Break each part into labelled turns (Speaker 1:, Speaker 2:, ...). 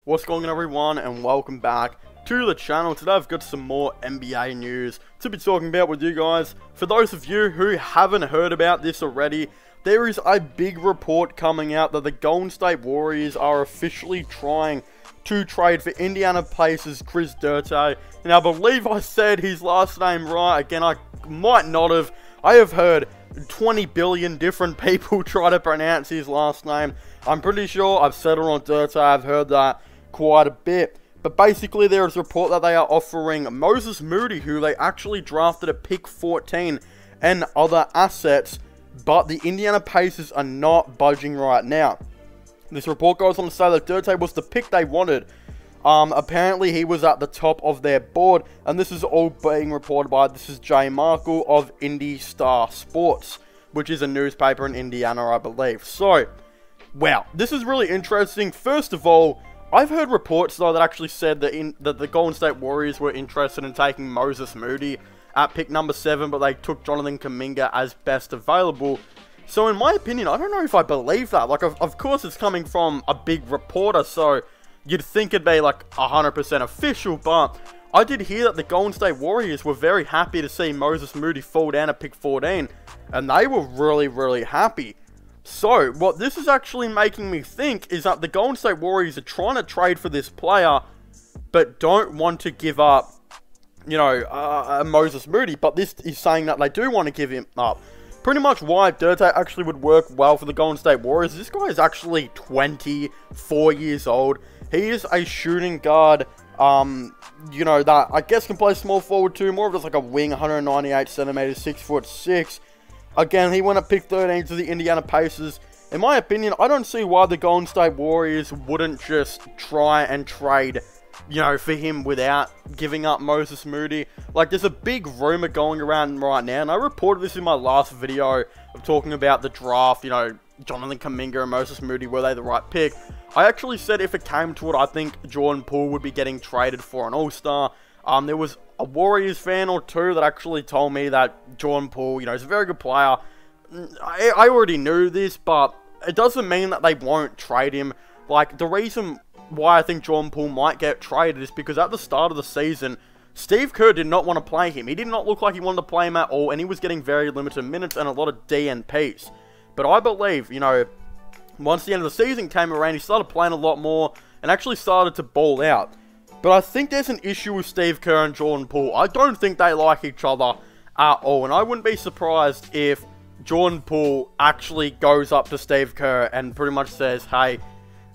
Speaker 1: What's going on, everyone, and welcome back to the channel. Today I've got some more NBA news to be talking about with you guys. For those of you who haven't heard about this already, there is a big report coming out that the Golden State Warriors are officially trying to trade for Indiana Pacers' Chris Duarte. And I believe I said his last name right. Again, I might not have. I have heard 20 billion different people try to pronounce his last name. I'm pretty sure I've said it on Duarte. I've heard that quite a bit. But basically, there is a report that they are offering Moses Moody, who they actually drafted at pick 14, and other assets, but the Indiana Pacers are not budging right now. This report goes on to say that Duarte was the pick they wanted. Apparently he was at the top of their board, and this is all being reported by, this is Jay Markle of Indy Star Sports, which is a newspaper in Indiana, I believe. So, wow, this is really interesting. First of all, I've heard reports, though, that actually said that, that the Golden State Warriors were interested in taking Moses Moody at pick number 7, but they took Jonathan Kuminga as best available. So, in my opinion, I don't know if I believe that. Like, of course, it's coming from a big reporter, so you'd think it'd be, like, 100% official, but I did hear that the Golden State Warriors were very happy to see Moses Moody fall down at pick 14, and they were really, really happy. So, what this is actually making me think is that the Golden State Warriors are trying to trade for this player, but don't want to give up, you know, Moses Moody. But this is saying that they do want to give him up. Pretty much why Duarte actually would work well for the Golden State Warriors. This guy is actually 24 years old. He is a shooting guard, you know, that I guess can play small forward too. More of just like a wing, 198 centimeters, 6'6". Again, he went at pick 13 to the Indiana Pacers. In my opinion, I don't see why the Golden State Warriors wouldn't just try and trade, you know, for him without giving up Moses Moody. Like, there's a big rumor going around right now, and I reported this in my last video of talking about the draft, you know, Jonathan Kuminga and Moses Moody, were they the right pick? I actually said if it came to it, I think Jordan Poole would be getting traded for an All-Star. There was a Warriors fan or two that actually told me that Jordan Poole, you know, is a very good player. I already knew this, but it doesn't mean that they won't trade him. Like, the reason why I think Jordan Poole might get traded is because at the start of the season, Steve Kerr did not want to play him. He did not look like he wanted to play him at all, and he was getting very limited minutes and a lot of DNPs. But I believe, you know, once the end of the season came around, he started playing a lot more and actually started to ball out. But I think there's an issue with Steve Kerr and Jordan Poole. I don't think they like each other at all. And I wouldn't be surprised if Jordan Poole actually goes up to Steve Kerr and pretty much says, hey,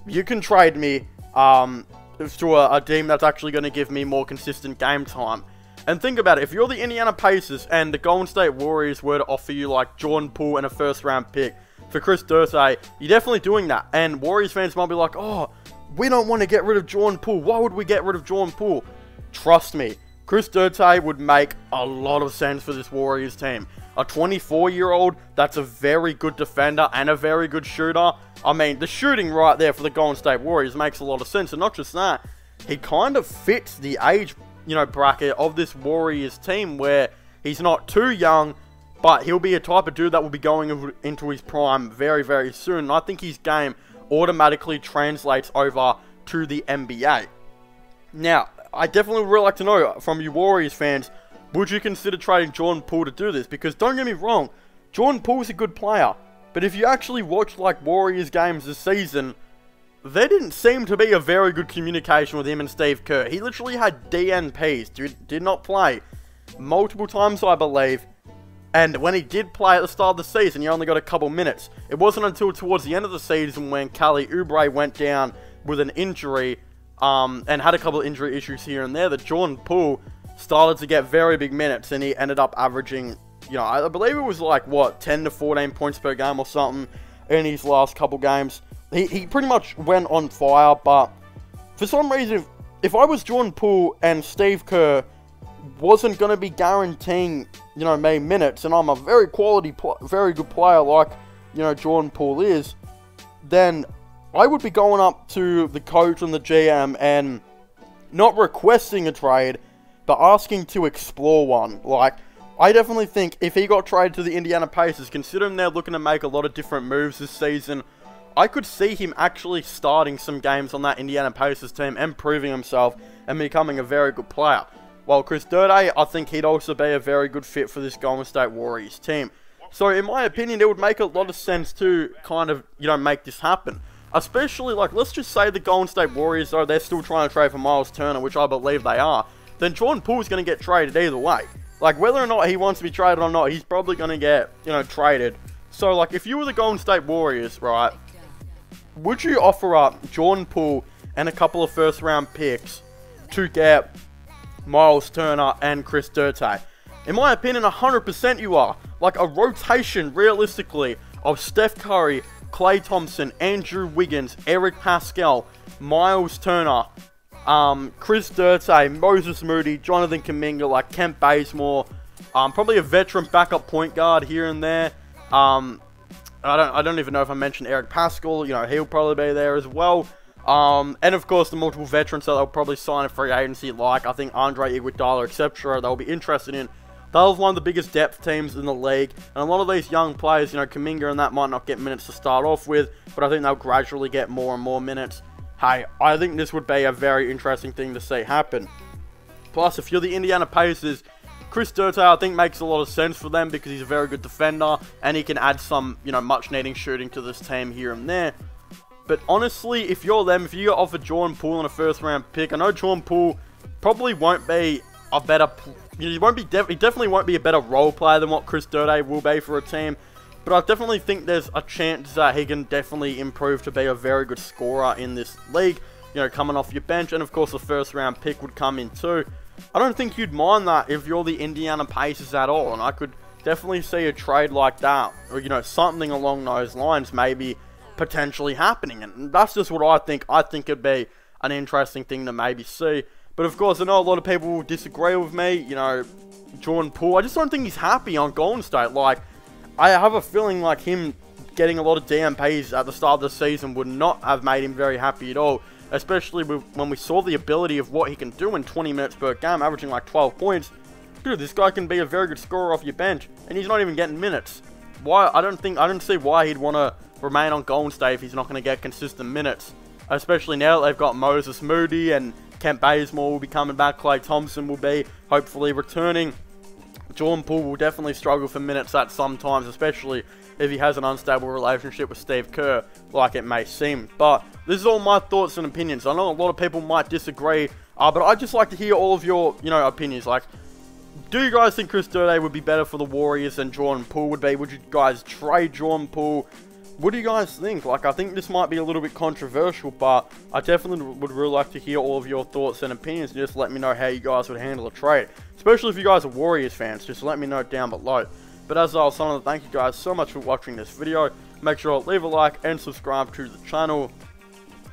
Speaker 1: you can trade me to a team that's actually going to give me more consistent game time. And think about it. If you're the Indiana Pacers and the Golden State Warriors were to offer you like Jordan Poole and a first-round pick for Chris Duarte, you're definitely doing that. And Warriors fans might be like, oh, we don't want to get rid of Jordan Poole. Why would we get rid of Jordan Poole? Trust me, Chris Duarte would make a lot of sense for this Warriors team. A 24-year-old that's a very good defender and a very good shooter. I mean, the shooting right there for the Golden State Warriors makes a lot of sense. And not just that, he kind of fits the age, you know, bracket of this Warriors team where he's not too young, but he'll be a type of dude that will be going into his prime very, very soon. And I think his game automatically translates over to the NBA. Now, I definitely would really like to know from you Warriors fans, would you consider trading Jordan Poole to do this? Because don't get me wrong, Jordan Poole is a good player, but if you actually watch like Warriors games this season, there didn't seem to be a very good communication with him and Steve Kerr. He literally had DNPs, did not play multiple times, I believe. And when he did play at the start of the season, he only got a couple minutes. It wasn't until towards the end of the season when Kelly Oubre went down with an injury and had a couple of injury issues here and there that Jordan Poole started to get very big minutes, and he ended up averaging, you know, I believe it was like, what, 10 to 14 points per game or something in his last couple games. He pretty much went on fire, but for some reason, if I was Jordan Poole and Steve Kerr wasn't going to be guaranteeing, you know, me minutes, and I'm a very very good player like, you know, Jordan Poole is, then I would be going up to the coach and the GM and not requesting a trade, but asking to explore one. Like, I definitely think if he got traded to the Indiana Pacers, considering they're looking to make a lot of different moves this season, I could see him actually starting some games on that Indiana Pacers team and proving himself and becoming a very good player. While Chris Duarte, I think he'd also be a very good fit for this Golden State Warriors team. So in my opinion, it would make a lot of sense to kind of, make this happen. Especially, like, let's just say the Golden State Warriors, though, they're still trying to trade for Miles Turner, which I believe they are. Then Jordan Poole is going to get traded either way. Like, whether or not he wants to be traded or not, he's probably going to get, traded. So, like, if you were the Golden State Warriors, right, would you offer up Jordan Poole and a couple of first-round picks to get Miles Turner and Chris Duarte? In my opinion, 100% you are. Like, a rotation, realistically, of Steph Curry, Klay Thompson, Andrew Wiggins, Eric Pascal, Miles Turner, Chris Duarte, Moses Moody, Jonathan Kuminga, like Kent Bazemore, probably a veteran backup point guard here and there. I don't even know if I mentioned Eric Pascal. He'll probably be there as well. And of course the multiple veterans that they'll probably sign a free agency, like I think Andre Iguodala, etc. They'll be interested in. They're one of the biggest depth teams in the league, and a lot of these young players, Kuminga and that might not get minutes to start off with, but I think they'll gradually get more and more minutes. Hey, I think this would be a very interesting thing to see happen. Plus, if you're the Indiana Pacers, Chris Duarte, I think, makes a lot of sense for them because he's a very good defender, and he can add some, much-needing shooting to this team here and there. But honestly, if you're them, if you get offered Jordan Poole on a first-round pick, I know Jordan Poole probably won't be a better... he definitely won't be a better role player than what Chris Duarte will be for a team. But I definitely think there's a chance that he can definitely improve to be a very good scorer in this league. Coming off your bench. And of course, the first round pick would come in too. I don't think you'd mind that if you're the Indiana Pacers at all. And I could definitely see a trade like that. Or, something along those lines maybe potentially happening. And that's just what I think. I think it'd be an interesting thing to maybe see. But of course, I know a lot of people will disagree with me. Jordan Poole, I just don't think he's happy on Golden State. Like, I have a feeling like him getting a lot of DMPs at the start of the season would not have made him very happy at all. Especially when we saw the ability of what he can do in 20 minutes per game, averaging like 12 points. Dude, this guy can be a very good scorer off your bench, and he's not even getting minutes. Why? I don't see why he'd want to remain on Golden State if he's not going to get consistent minutes. Especially now that they've got Moses Moody and Kent Bazemore will be coming back. Klay Thompson will be hopefully returning. Jordan Poole will definitely struggle for minutes at some times, especially if he has an unstable relationship with Steve Kerr, like it may seem. But this is all my thoughts and opinions. I know a lot of people might disagree, but I'd just like to hear all of your, opinions. Like, do you guys think Chris Duarte would be better for the Warriors than Jordan Poole would be? Would you guys trade Jordan Poole? What do you guys think? Like, I think this might be a little bit controversial, but I definitely would really like to hear all of your thoughts and opinions. And just let me know how you guys would handle a trade. Especially if you guys are Warriors fans, just let me know down below. But as I was saying, thank you guys so much for watching this video. Make sure to leave a like and subscribe to the channel.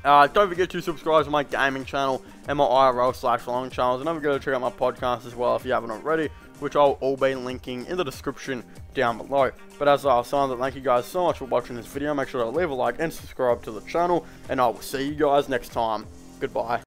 Speaker 1: Don't forget to subscribe to my gaming channel and my IRL/vlogging channels. And don't forget to check out my podcast as well if you haven't already, which I'll all be linking in the description down below. But as I was saying, thank you guys so much for watching this video. Make sure to leave a like and subscribe to the channel, and I will see you guys next time. Goodbye.